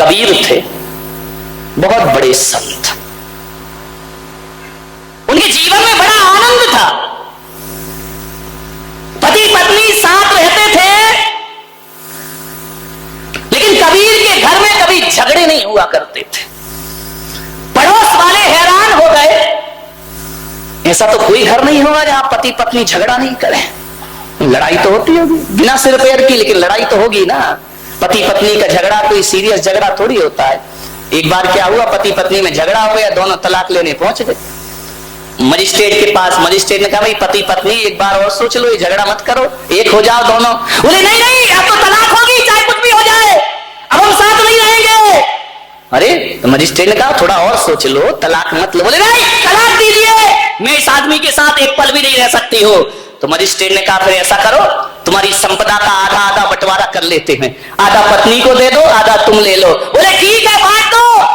कबीर थे, बहुत बड़े संत। उनके जीवन में बड़ा आनंद था। पति पत्नी साथ रहते थे, लेकिन कबीर के घर में कभी झगड़े नहीं हुआ करते थे। पड़ोस वाले हैरान हो गए, ऐसा तो कोई घर नहीं होगा जहां पति पत्नी झगड़ा नहीं करें। लड़ाई तो होती होगी बिना सिर पैर की, लेकिन लड़ाई तो होगी ना। पति पत्नी का झगड़ा कोई सीरियस झगड़ा थोड़ी होता है। एक बार क्या हुआ, पति पत्नी में झगड़ा हो गया, दोनों तलाक लेने पहुंच गए मजिस्ट्रेट के पास। मजिस्ट्रेट ने कहा भाई पति पत्नी एक बार और सोच लो, ये झगड़ा मत करो, एक हो जाओ दोनों। बोले नहीं नहीं, अब तो तलाक होगी, चाहे कुछ भी हो जाए, अब हम साथ नहीं रहेंगे। अरे तो मजिस्ट्रेट ने कहा थोड़ा और सोच लो, तलाक मत लो। बोले नहीं, तलाक दीजिए, मैं इस आदमी के साथ एक पल भी नहीं रह सकती हो। तो मजिस्ट्रेट ने कहा फिर ऐसा करो, तुम्हारी संपदा का आधा आधा बंटवारा कर लेते हैं, आधा पत्नी को दे दो, आधा तुम ले लो। बोले ठीक है, बांट दो।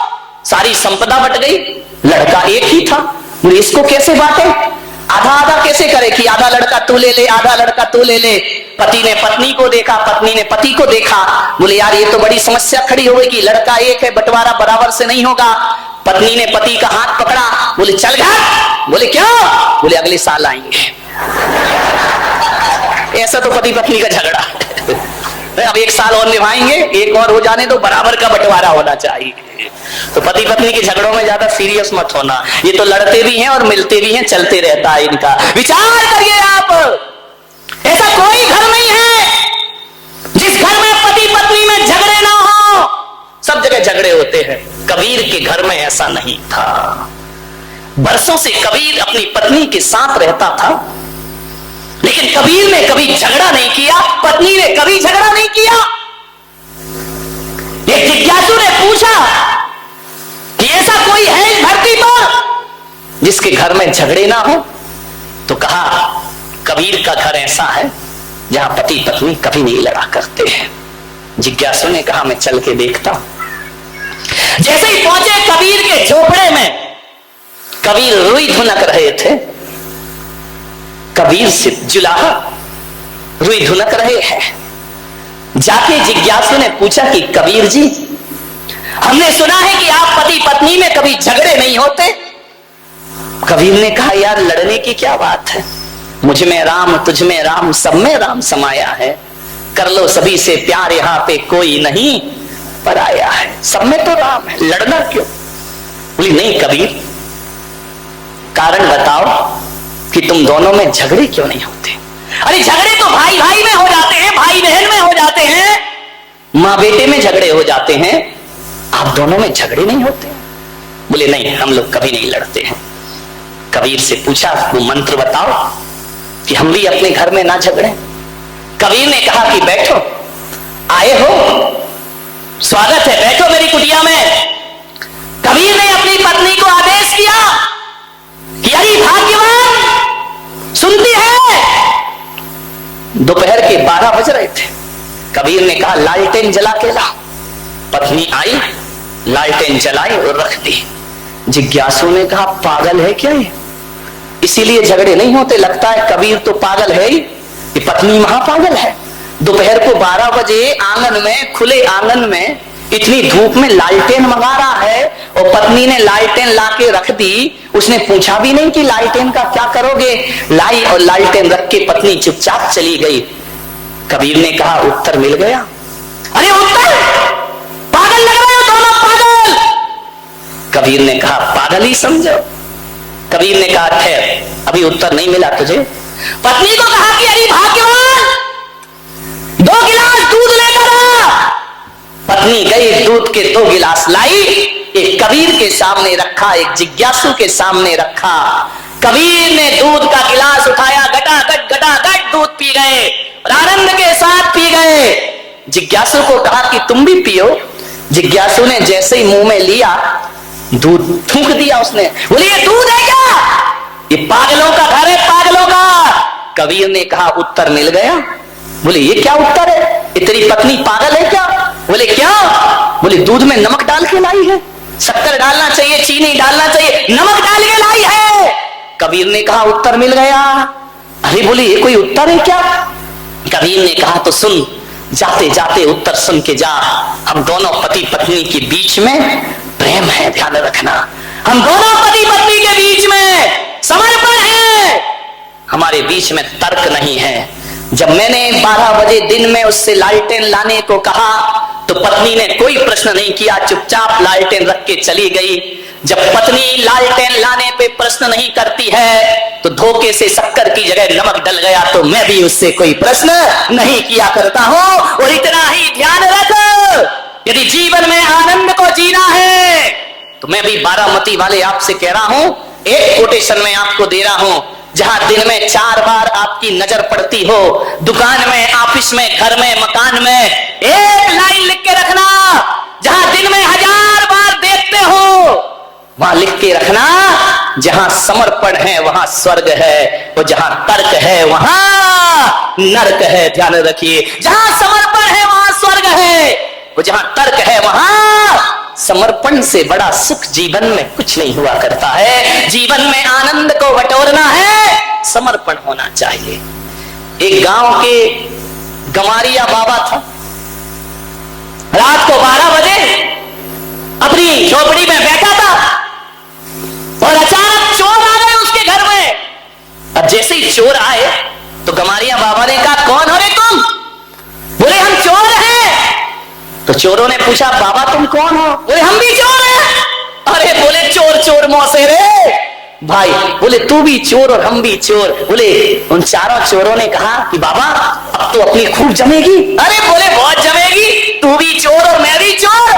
सारी संपदा बट गई। लड़का एक ही था, बोले इसको कैसे बांटे, आधा आधा कैसे करे कि आधा लड़का तू ले ले, आधा लड़का तू ले ले। पति ने पत्नी को देखा, पत्नी ने पति को देखा। बोले यार ये तो बड़ी समस्या खड़ी हो गई कि लड़का एक है, बंटवारा बराबर से नहीं होगा। पत्नी ने पति का हाथ पकड़ा, बोले चल घर। बोले क्यों? बोले अगले साल आएंगे। ऐसा तो पति पत्नी का झगड़ा। अब एक साल और निभाएंगे, एक और हो जाने तो बराबर का बंटवारा होना चाहिए। तो पति पत्नी के झगड़ों में ज्यादा सीरियस मत होना, ये तो लड़ते भी हैं और मिलते भी हैं, चलते रहता है इनका। विचार करिए आप, ऐसा कोई घर नहीं है जिस घर में पति पत्नी में झगड़े ना हो। सब जगह झगड़े होते हैं, कबीर के घर में ऐसा नहीं था। बरसों से कबीर अपनी पत्नी के साथ रहता था, लेकिन कबीर ने कभी झगड़ा नहीं किया, पत्नी ने कभी झगड़ा नहीं किया। एक जिज्ञासु ने पूछा कि ऐसा कोई है इस धरती पर जिसके घर में झगड़े ना हो? तो कहा कबीर का घर ऐसा है जहां पति पत्नी कभी नहीं लड़ा करते हैं। जिज्ञासु ने कहा मैं चल के देखता हूं। जैसे ही पहुंचे कबीर के झोपड़े में, कबीर रुई धुनक रहे थे। कबीर से जुलाहा रुई धुनक रहे हैं। जाके जिज्ञासु ने पूछा कि कबीर जी, हमने सुना है कि आप पति पत्नी में कभी झगड़े नहीं होते। कबीर ने कहा यार लड़ने की क्या बात है, मुझ में राम, तुझ में राम, सब में राम समाया है। कर लो सभी से प्यार, यहां पे कोई नहीं पराया है। सब में तो राम है, लड़ना क्यों? बोली नहीं कबीर, कारण बताओ कि तुम दोनों में झगड़े क्यों नहीं होते? अरे झगड़े तो भाई भाई में हो जाते हैं, भाई बहन में हो जाते हैं, माँ बेटे में झगड़े हो जाते हैं, आप दोनों में झगड़े नहीं होते? बोले नहीं, हम लोग कभी नहीं लड़ते हैं। कबीर से पूछा वो मंत्र बताओ कि हम भी अपने घर में ना झगड़े। कबीर ने कहा कि बैठो, आए हो, स्वागत है, बैठो मेरी कुटिया में। कबीर ने अपनी पत्नी को आदेश किया कि अरे भाग्यवान, सुनती है? दोपहर के 12 बज रहे थे। कबीर ने कहा लालटेन जला के ला। पत्नी आई, लालटेन जलाई और रख दी। जिज्ञासु ने कहा पागल है क्या ये, इसीलिए झगड़े नहीं होते? लगता है कबीर तो पागल है ही, ये पत्नी महापागल है। दोपहर को 12 बजे आंगन में, खुले आंगन में इतनी धूप में लालटेन मंगा रहा है और पत्नी ने लालटेन लाके रख दी। उसने पूछा भी नहीं कि लालटेन का क्या करोगे। लाई और लालटेन रख के पत्नी चुपचाप चली गई। कबीर ने कहा उत्तर मिल गया। अरे उत्तर, पागल लग रहे हो दोनों, पागल। कबीर ने कहा पागल ही समझो। कबीर ने कहा ठहर, अभी उत्तर नहीं मिला तुझे। पत्नी को कहा कि अरे भाग्यवान, 2 गिलास दूध लेकर आ। पत्नी गई, दूध के 2 गिलास लाई, एक कबीर के सामने रखा, एक जिज्ञासु के सामने रखा। कबीर ने दूध का गिलास उठाया, गटागट दूध पी गए और आनंद के साथ पी गए। जिज्ञासु को कहा कि तुम भी पियो। जिज्ञासु ने जैसे ही मुंह में लिया, दूध थूक दिया उसने। बोले ये दूध है क्या? ये पागलों का घर है, पागलों का। कबीर ने कहा उत्तर मिल गया। बोले ये क्या उत्तर है, ये तेरी पत्नी पागल है क्या? बोले क्या? बोले दूध में नमक डाल के लाई है, शक्कर डालना चाहिए, चीनी डालना चाहिए, नमक डाल के लाई है। कबीर ने कहा उत्तर मिल गया। अरे बोले ये कोई उत्तर है क्या? कबीर ने कहा तो सुन, जाते जाते उत्तर सुन के जा। हम दोनों पति पत्नी के बीच में प्रेम है, ध्यान रखना। हम दोनों पति पत्नी के बीच में समर्पण है, हमारे बीच में तर्क नहीं है। जब मैंने 12 बजे दिन में उससे लालटेन लाने को कहा तो पत्नी ने कोई प्रश्न नहीं किया, चुपचाप लालटेन रख के चली गई। जब पत्नी लालटेन लाने पे प्रश्न नहीं करती है तो धोखे से शक्कर की जगह नमक डल गया, तो मैं भी उससे कोई प्रश्न नहीं किया करता हूं। और इतना ही ध्यान रख, यदि जीवन में आनंद को जीना है तो मैं भी बारामती वाले आपसे कह रहा हूं, एक कोटेशन में आपको दे रहा हूं। जहां दिन में 4 बार आपकी नजर पड़ती हो, दुकान में, ऑफिस में, घर में, मकान में, एक लाइन लिख के रखना। जहां दिन में 1000 बार देखते हो वहां लिख के रखना, जहां समर्पण है वहां स्वर्ग है, और जहां तर्क है वहां नरक है। ध्यान रखिए, जहां समर्पण है वहां स्वर्ग है, और जहां तर्क है वहां समर्पण से बड़ा सुख जीवन में कुछ नहीं हुआ करता है। जीवन में आनंद को बटोरना है, समर्पण होना चाहिए। एक गांव के गंवारिया बाबा था, रात को 12 बजे अपनी झोपड़ी में बैठा था और अचानक चोर आ गए उसके घर में। अब जैसे ही चोर आए तो गंवारिया बाबा ने कहा, कौन हो रे तुम? बोले, हम चोर हैं। तो चोरों ने पूछा, बाबा तुम कौन हो? बोले, हम भी चोर हैं। अरे बोले, चोर चोर मौसे रे भाई। बोले, तू भी चोर और हम भी चोर। बोले, उन चारों चोरों ने कहा कि बाबा अब तो अपनी खूब जमेगी। अरे बोले, बहुत जमेगी, तू भी चोर और मैं भी चोर।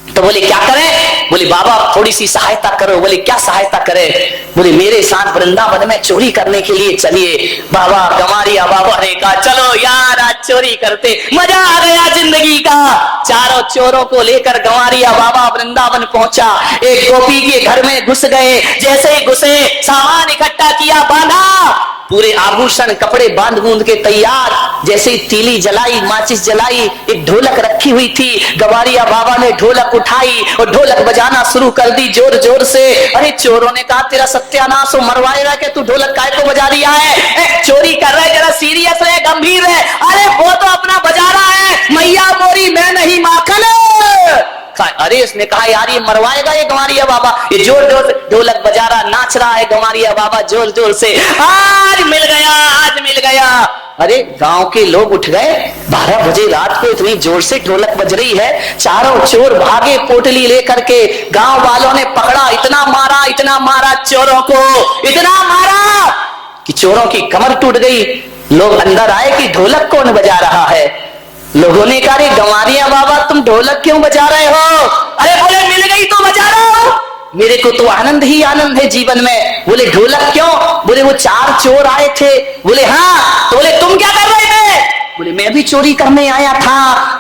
तो बोले, क्या करें? बोले, बाबा थोड़ी सी सहायता करो। बोले, क्या सहायता करें? बोले, मेरे साथ वृंदावन में चोरी करने के लिए चलिए। बाबा गंवारिया बाबा ने कहा, चलो यार आज चोरी करते, मजा आ गया जिंदगी का। चारों चोरों को लेकर गंवारिया बाबा वृंदावन पहुंचा। एक गोपी के घर में घुस गए। जैसे ही घुसे, सामान इकट्ठा किया, बांधा, पूरे आभूषण कपड़े बांध बूंद के तैयार। जैसे ही तीली जलाई, माचिस जलाई, एक ढोलक रखी हुई थी, गंवारिया बाबा ने ढोलक उठाई और ढोलक बजाना शुरू कर दी जोर जोर से। अरे चोरों ने कहा, तेरा सत्यानाश हो, मरवाएगा कि तू ढोलक काय को बजा रिया है? चोरी कर रहा है, जरा सीरियस है, गंभीर है। अरे वो तो अपना बजा रहा है, मैया मोरी मैं नहीं माखन। अरे उसने कहा, यार ये मरवाएगा ये गंवारिया बाबा। ये जोर जोर से ढोलक बजा रहा, नाच रहा है गंवारिया बाबा जोर जोर से। आज मिल गया, आज मिल गया। अरे गांव के लोग उठ गए। 12 बजे रात को इतनी जोर से ढोलक बज रही है। चारों चोर भागे पोटली लेकर के। गांव वालों ने पकड़ा, इतना मारा चोरों को, इतना मारा कि चोरों की कमर टूट गई। लोग अंदर आए कि ढोलक कौन बजा रहा है। लोगों ने कहा, गंवारिया बाबा तुम ढोलक क्यों बजा रहे हो? अरे बोले, मिल गई तो बजा रहा हूं, मेरे को तो आनंद ही आनंद है जीवन में। बोले, ढोलक क्यों? बोले, वो 4 चोर आए थे। बोले, हाँ। तो बोले, तुम क्या कर रहे थे? बोले, मैं भी चोरी करने आया था।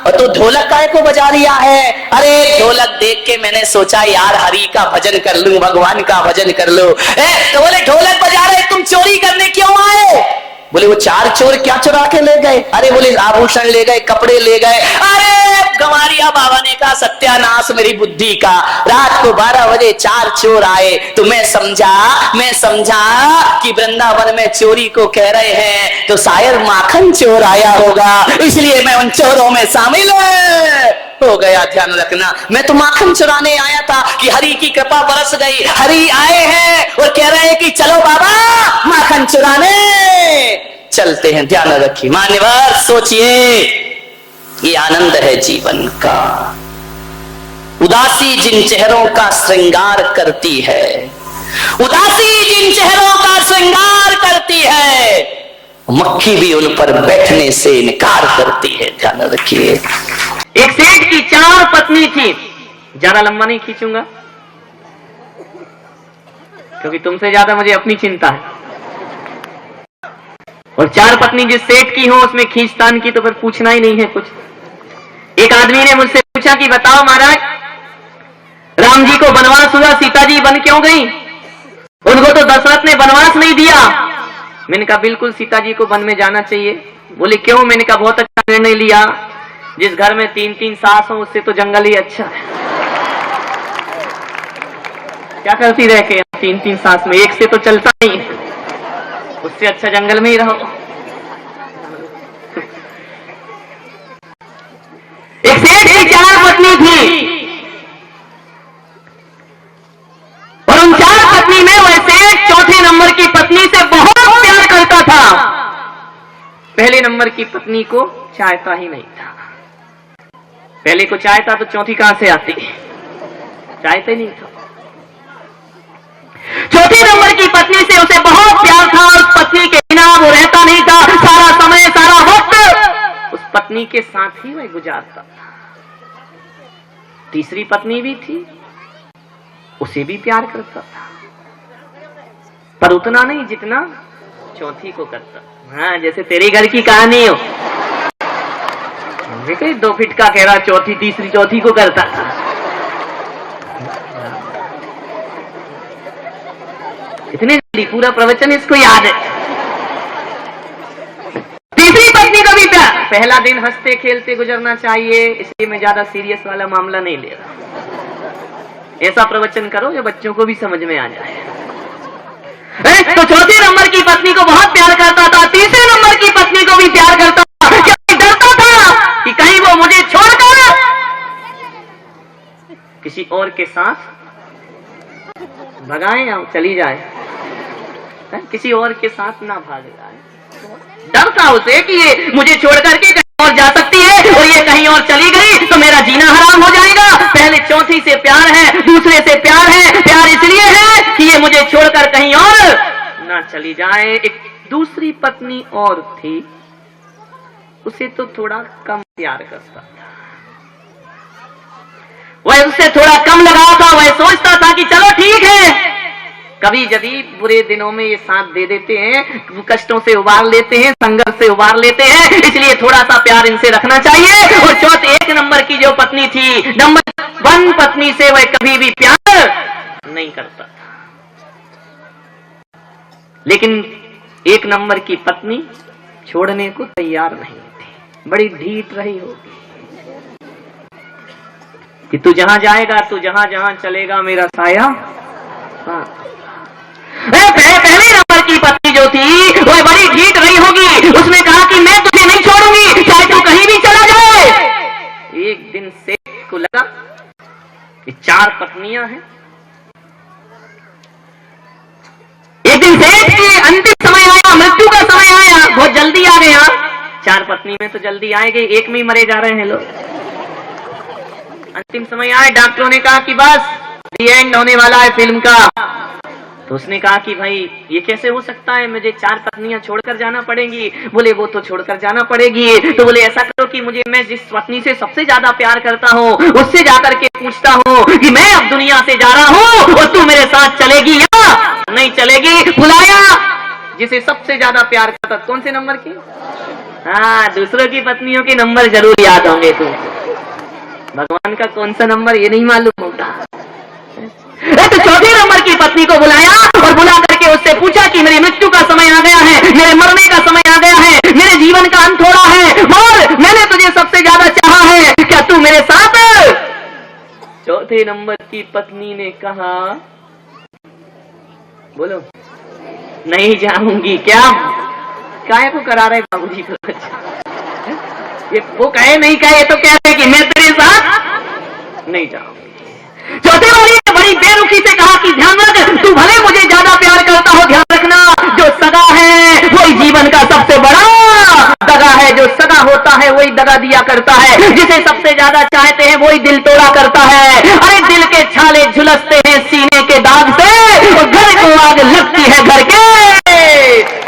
और तो ढोलक काय को बजा रिया है? अरे ढोलक देख के मैंने सोचा यार हरि का भजन कर लूं, भगवान का भजन कर लो। तो बोले, ढोलक बजा रहे, तुम चोरी करने क्यों आए? बोले, वो 4 चोर क्या चुरा के ले गए? अरे बोले, आभूषण ले गए, कपड़े ले गए। अरे गंवारिया बाबा ने कहा, सत्यानाश मेरी बुद्धि का। रात को 12 बजे 4 चोर आए तो मैं समझा कि वृंदावन में चोरी को कह रहे हैं तो शायद माखन चोर आया होगा, इसलिए मैं उन चोरों में शामिल हो गया। ध्यान रखना, मैं तो माखन चुराने आया था कि हरि की कृपा बरस गई। हरि आए हैं और कह रहे हैं कि चलो बाबा माखन चुराने चलते हैं। ध्यान रखिए मान्यवर, सोचिए, ये आनंद है जीवन का। उदासी जिन चेहरों का श्रृंगार करती है, उदासी जिन चेहरों का श्रृंगार करती है, मक्खी भी उन पर बैठने से इनकार करती है। ध्यान रखिए। एक सेठ की 4 पत्नी थी। ज्यादा लंबा नहीं खींचूंगा क्योंकि तुमसे ज्यादा मुझे अपनी चिंता है। और 4 पत्नी जिस सेठ की हो उसमें खींचतान की तो फिर पूछना ही नहीं है कुछ। एक आदमी ने मुझसे पूछा कि बताओ महाराज, राम जी को वनवास हुआ, सीता जी वन क्यों गई? उनको तो दशरथ ने वनवास नहीं दिया। मैंने कहा बिल्कुल सीता जी को वन में जाना चाहिए। बोले क्यों? मैंने कहा बहुत अच्छा निर्णय लिया, जिस घर में 3-3 सास हो उससे तो जंगल ही अच्छा है। क्या करती रह के 3-3 सास में, एक से तो चलता नहीं, उससे अच्छा जंगल में ही रहो। इसकी 4 पत्नी थी और उन 4 पत्नी में वैसे चौथे नंबर की पत्नी से बहुत प्यार करता था। पहले नंबर की पत्नी को चाहता ही नहीं था। पहले को चाहता तो चौथी कहां से आती, चाहते नहीं था। चौथी नंबर की पत्नी से उसे बहुत प्यार था। उस पत्नी के बिना वो रहता नहीं था। सारा समय सारा वक्त उस पत्नी के साथ ही वह गुजारता था। तीसरी पत्नी भी थी, उसे भी प्यार करता था, पर उतना नहीं जितना चौथी को करता। हाँ, जैसे तेरे घर की कहानी हो, 2 फीट का कह रहा चौथी तीसरी चौथी को करता था। इतने जल्दी पूरा प्रवचन इसको याद है। तीसरी पत्नी का भी प्यार। पहला दिन हंसते खेलते गुजरना चाहिए, इसलिए मैं ज्यादा सीरियस वाला मामला नहीं ले रहा। ऐसा प्रवचन करो जो बच्चों को भी समझ में आ जाए। तो चौथे नंबर की पत्नी को बहुत प्यार करता था, तीसरे नंबर की पत्नी को भी प्यार करता था। डरता था कि कहीं वो मुझे छोड़कर किसी और के साथ भगाए या चली जाए, किसी और के साथ ना भाग जाए। डर था उसे कि ये मुझे छोड़ करके कहीं और जा सकती है और ये कहीं और चली गई तो मेरा जीना हराम हो जाएगा। पहले चौथी से प्यार है, दूसरे से प्यार है। प्यार इसलिए है कि ये मुझे छोड़कर कहीं और ना चली जाए। एक दूसरी पत्नी और थी, उसे तो थोड़ा कम प्यार करता था। वह उससे थोड़ा कम लगाव था। वह सोचता था कि चलो ठीक है, कभी जभी बुरे दिनों में ये साथ दे देते हैं, कष्टों से उबार लेते हैं, संघर्ष से उबार लेते हैं, इसलिए थोड़ा सा प्यार इनसे रखना चाहिए। और चौथे 1 नंबर की जो पत्नी थी, नंबर 1 पत्नी से वह कभी भी प्यार नहीं करता था। लेकिन 1 नंबर की पत्नी छोड़ने को तैयार नहीं थी। बड़ी ढीठ रही होगी कि तू जहां जाएगा, तू जहां जहां चलेगा मेरा साया। हाँ, पहले नंबर की पत्नी जो थी वह बड़ी ढीठ रही होगी। उसने कहा कि मैं तुझे नहीं छोड़ूंगी, चाहे तू कहीं भी चला जाए। एक दिन सेठ को लगा कि 4 पत्नियां हैं। एक दिन सेठ के अंतिम समय आया, मृत्यु का समय आया, बहुत जल्दी आ गया। 4 पत्नी में तो जल्दी आएंगे, 1 में ही मरे जा रहे हैं लोग। अंतिम समय आए, डॉक्टरों ने कहा कि बस दी एंड होने वाला है फिल्म का। तो उसने कहा कि भाई ये कैसे हो सकता है, मुझे 4 पत्नियां छोड़कर जाना पड़ेंगी। बोले वो तो छोड़कर जाना पड़ेगी। तो बोले ऐसा करो कि मैं जिस पत्नी से सबसे ज्यादा प्यार करता हूँ उससे जाकर के पूछता हूँ कि मैं अब दुनिया से जा रहा हूँ और तू मेरे साथ चलेगी या नहीं चलेगी। बुलाया जिसे सबसे ज्यादा प्यार करता। कौन से नंबर की? हाँ, दूसरों की पत्नियों के नंबर जरूर याद होंगे तुमको, भगवान का कौन सा नंबर ये नहीं मालूम होगा। तो चौथे नंबर की पत्नी को बुलाया और बुला करके उससे पूछा कि मेरी मृत्यु का समय आ गया है, मेरे मरने का समय आ गया है, मेरे जीवन का अंत हो रहा है और मैंने तुझे सबसे ज्यादा चाहा है, क्या तू मेरे साथ? चौथे नंबर की पत्नी ने कहा, बोलो, नहीं जाऊंगी। क्या काहे को करा रहे बाबूजी को? ये वो कहे नहीं कहे, ये तो कहते कि मैं तेरे साथ नहीं जाऊंगी। चौथे वाली ने बड़ी बेरुखी से कहा कि ध्यान रख, तू भले मुझे ज्यादा प्यार करता हो, ध्यान रखना जो सगा है वही जीवन का सबसे बड़ा दगा है। जो सगा होता है वही दगा दिया करता है। जिसे सबसे ज्यादा चाहते हैं वही दिल तोड़ा करता है। अरे दिल के छाले झुलसते हैं सीने के दाग से और घर को आग लगती है घर के।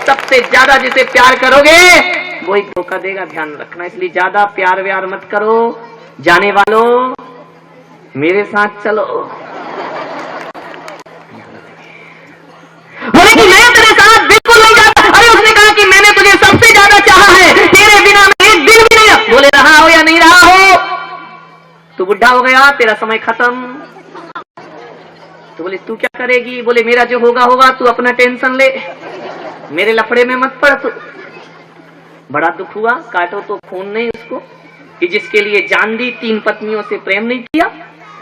सबसे ज्यादा जिसे प्यार करोगे वही धोखा देगा, ध्यान रखना। इसलिए ज्यादा प्यार व्यार मत करो। जाने वालों मेरे साथ चलो। बोले कि मैं तेरे साथ बिल्कुल नहीं जाता। अरे उसने कहा कि मैंने तुझे सबसे ज्यादा चाहा है, तेरे बिना मैं एक दिन भी नहीं। बोले रहा हो या नहीं रहा हो, तू बुढ़ा हो गया, तेरा समय खत्म। तो बोले तू क्या करेगी? बोले मेरा जो होगा होगा, तू अपना टेंशन ले, मेरे लफड़े में मत पड़ तू। बड़ा दुख हुआ, काटो तो खून नहीं उसको कि जिसके लिए जान दी, 3 पत्नियों से प्रेम नहीं किया।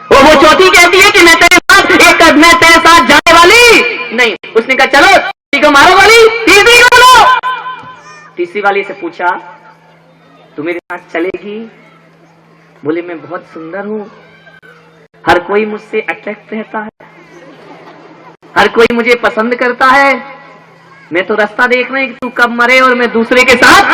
वो चौथी कहती है कि मैं तेरे साथ मैं तेरे साथ जाने वाली नहीं। उसने कहा चलो तीसरी को मारो वाली, तीसरी को बोलो। तीसरी वाली से पूछा तू मेरे साथ चलेगी? बोले मैं बहुत सुंदर हूँ, हर कोई मुझसे अट्रैक्ट रहता है, हर कोई मुझे पसंद करता है, मैं तो रास्ता देख रहा हूं कि तू कब मरे और मैं दूसरे के साथ।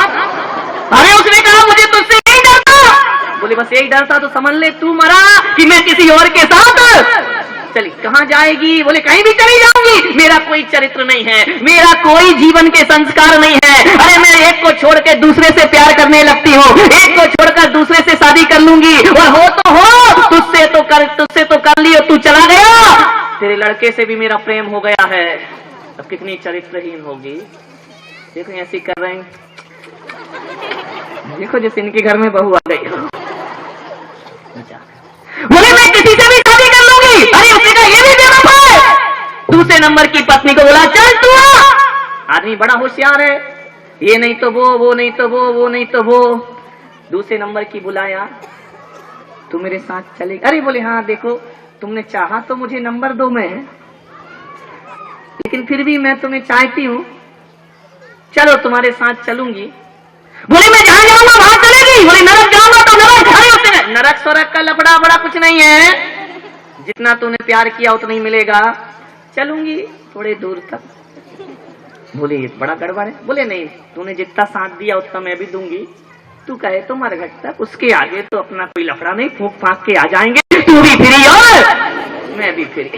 अरे उसने कहा मुझे तुझसे नहीं डरता। बोले बस यही डर था तो समझ ले तू मरा कि मैं किसी और के साथ। चली कहां जाएगी? बोले कहीं भी चली जाऊंगी, मेरा कोई चरित्र नहीं है, मेरा कोई जीवन के संस्कार नहीं है। अरे मैं एक को छोड़ के दूसरे से प्यार करने लगती हूँ, एक को छोड़कर दूसरे से शादी कर लूंगी, और हो तो हो, तुझसे तो कर ली और तू चला गया, तेरे लड़के से भी मेरा प्रेम हो गया है। अब कितनी चरित्रहीन होगी। देखो ऐसी कर रहे हैं, देखो जैसे इनके घर में बहू आ गई हो। बोले मैं किसी से भी शादी कर लूंगी। अरे उसने कहा ये भी बेवफा है। दूसरे नंबर की पत्नी को बोला चल तू आ। आदमी बड़ा होशियार है, ये नहीं तो वो नहीं तो वो नहीं तो वो। दूसरे नंबर की बुलाया, तू मेरे साथ चलेगी? अरे बोले हाँ देखो तुमने चाहा तो मुझे नंबर 2 में है, लेकिन फिर भी मैं तुम्हें चाहती हूँ, चलो तुम्हारे साथ चलूंगी। बोले मैं जहां जाऊंगा वहां चलेगी? बोले नरक जाऊंगा तो नरक। अरे उसने नरक स्वरक का लफड़ा बड़ा कुछ नहीं है, जितना तूने प्यार किया उतना ही मिलेगा, चलूंगी थोड़े दूर तक। बोले ये बड़ा गड़बड़ है। बोले नहीं, तूने जितना साथ दिया उतना मैं भी दूंगी, तू कहे तो मरघट तक, उसके आगे तो अपना कोई लफड़ा नहीं, फूंक फाक के आ जाएंगे, तू भी फ्री और मैं भी फ्री।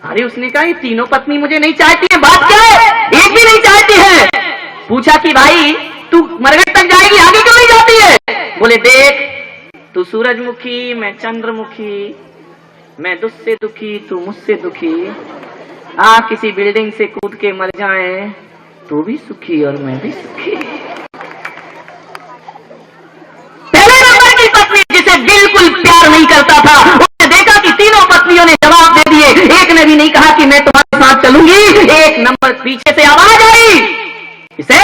अरे उसने कहा ये तीनों पत्नी मुझे नहीं चाहती है, बात क्या है? एक भी नहीं चाहती है। पूछा कि भाई तू मरघट तक जाएगी, आगे क्यों नहीं जाती है? बोले देख तू सूरजमुखी, मैं चंद्रमुखी, मैं तुझसे दुखी, तू मुझसे दुखी, किसी बिल्डिंग से कूद के मर जाए, तू भी सुखी और मैं भी सुखी। पहले नंबर की पत्नी जिसे बिल्कुल प्यार नहीं करता था, उसने देखा कि तीनों पत्नियों ने जवाब दे दिए, एक ने भी नहीं कहा कि मैं तुम्हारे साथ चलूंगी। एक नंबर पीछे से आवाज आई, इसे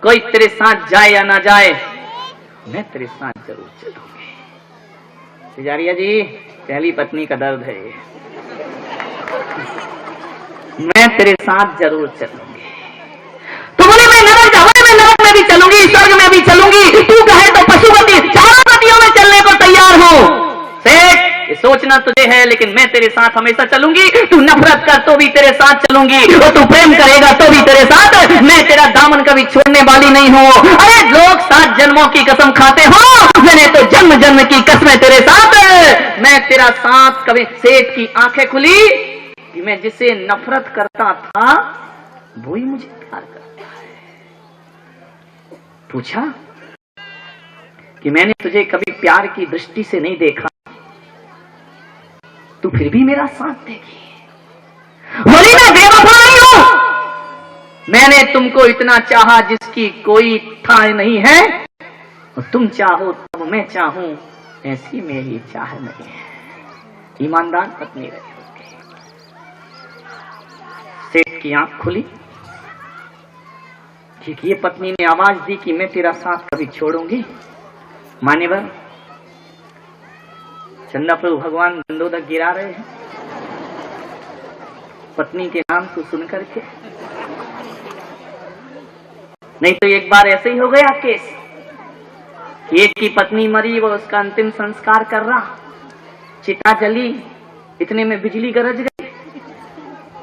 कोई तेरे साथ जाए या ना जाए, मैं तेरे साथ जरूर चलूंगी। सिजारिया जी पहली पत्नी का दर्द है, मैं तेरे साथ जरूर चलूंगी। तो बोले मैं नरक में भी चलूंगी, स्वर्ग में भी चलूंगी, तू कहे तो पशुपति, चारों पतियों में चलने को तैयार हूं। सेठ ये सोचना तुझे है, लेकिन मैं तेरे साथ हमेशा चलूंगी। तू नफरत कर तो भी तेरे साथ चलूंगी, और तू प्रेम करेगा तो भी तेरे साथ। मैं तेरा दामन कभी छोड़ने वाली नहीं हूं। अरे लोग 7 जन्मों की कसम खाते हो, मैंने तो जन्म जन्म की कसमें तेरे साथ। मैं तेरा साथ कभी। सेठ की आंखें खुली कि मैं जिसे नफरत करता था वही मुझे प्यार करता है। पूछा कि मैंने तुझे कभी प्यार की दृष्टि से नहीं देखा, तू फिर भी मेरा साथ देगी? बोली मैं बेवफा नहीं हूं, मैंने तुमको इतना चाहा जिसकी कोई ठाह नहीं है, और तुम चाहो तब मैं चाहूं, ऐसी मेरी चाह नहीं है। ईमानदार पत्नी रही उसकी। सेठ की आंख खुली, ठीक ये पत्नी ने आवाज दी कि मैं तेरा साथ कभी छोड़ूंगी। मान्यवर चंदा प्रभु भगवान गंदोदक गिरा रहे हैं पत्नी के नाम को सुन करके। नहीं तो एक बार ऐसे ही हो गया केस, एक की पत्नी मरी, वो उसका अंतिम संस्कार कर रहा, चिता जली, इतने में बिजली गरज गई,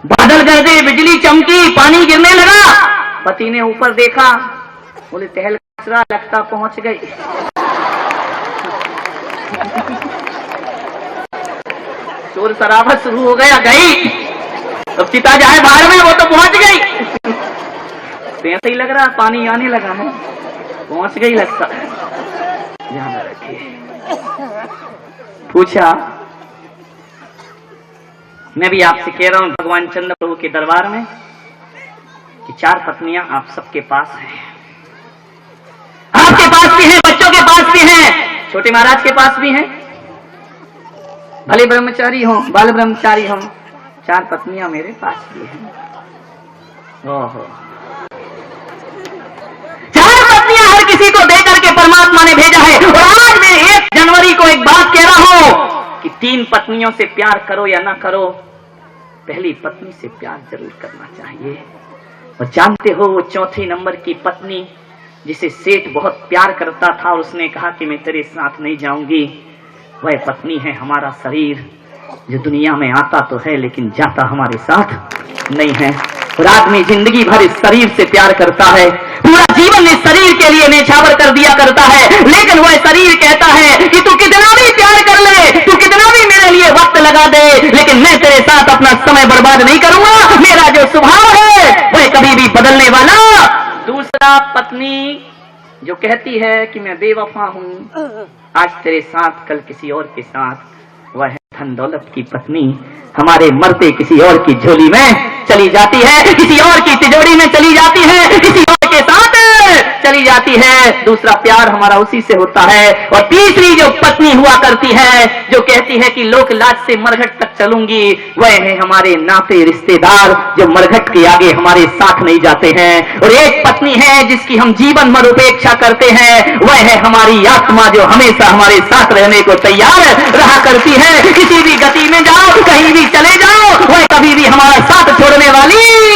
बादल गरजे, बिजली चमकी, पानी गिरने लगा। पति ने ऊपर देखा, बोले टहल कचरा लगता पहुंच गई। शोर शराबा शुरू हो गया, गई अब चिता जाए बाहर में, वो तो पहुंच गई। तो ऐसा ही लग रहा पानी आने लगा है, पहुंच गई लगता है। ध्यान रखिए। पूछा मैं भी आपसे कह रहा हूं भगवान चंद्र प्रभु के दरबार में कि 4 पत्नियां आप सबके पास हैं, आपके पास भी हैं, बच्चों के पास भी हैं, छोटे महाराज के पास भी हैं, भले ब्रह्मचारी हो बाल ब्रह्मचारी हो, 4 पत्नियां मेरे पास भी हैं। ओहो 4 पत्नियां हर किसी को देकर के परमात्मा ने भेजा है। और आज मैं 1 जनवरी को एक बात कह रहा हूं कि 3 पत्नियों से प्यार करो या ना करो, पहली पत्नी से प्यार जरूर करना चाहिए। और जानते हो वो चौथे नंबर की पत्नी जिसे सेठ बहुत प्यार करता था और उसने कहा कि मैं तेरे साथ नहीं जाऊंगी, वह पत्नी है हमारा शरीर, जो दुनिया में आता तो है लेकिन जाता हमारे साथ नहीं है। और आदमी जिंदगी भर इस शरीर से प्यार करता है, पूरा जीवन इस शरीर के लिए नेछावर कर दिया करता है, लेकिन वह शरीर कहता है कि तू कितना भी प्यार कर ले, तू कितना भी मेरे लिए वक्त लगा दे, लेकिन मैं तेरे साथ अपना समय बर्बाद नहीं करूंगा। मेरा जो स्वभाव है वह कभी भी बदलने वाला। दूसरा, पत्नी जो कहती है कि मैं बेवफा हूं, आज तेरे साथ कल किसी और के साथ, वह है धन दौलत की पत्नी। हमारे मरते किसी और की झोली में चली जाती है, किसी और की तिजोरी में चली जाती है, किसी और के साथ चली जाती है। दूसरा प्यार हमारा उसी से होता है। और तीसरी जो पत्नी हुआ करती है, जो कहती है कि लोक लाज से मरघट तक चलूंगी, वह है हमारे नाते रिश्तेदार जो मरघट के आगे हमारे साथ नहीं जाते हैं। और एक पत्नी है जिसकी हम जीवन भर उपेक्षा करते हैं, वह है हमारी आत्मा जो हमेशा हमारे साथ रहने को तैयार रहा करती है। किसी भी गति में जाओ, कहीं भी चले जाओ, वह कभी भी हमारा साथ छोड़ने वाली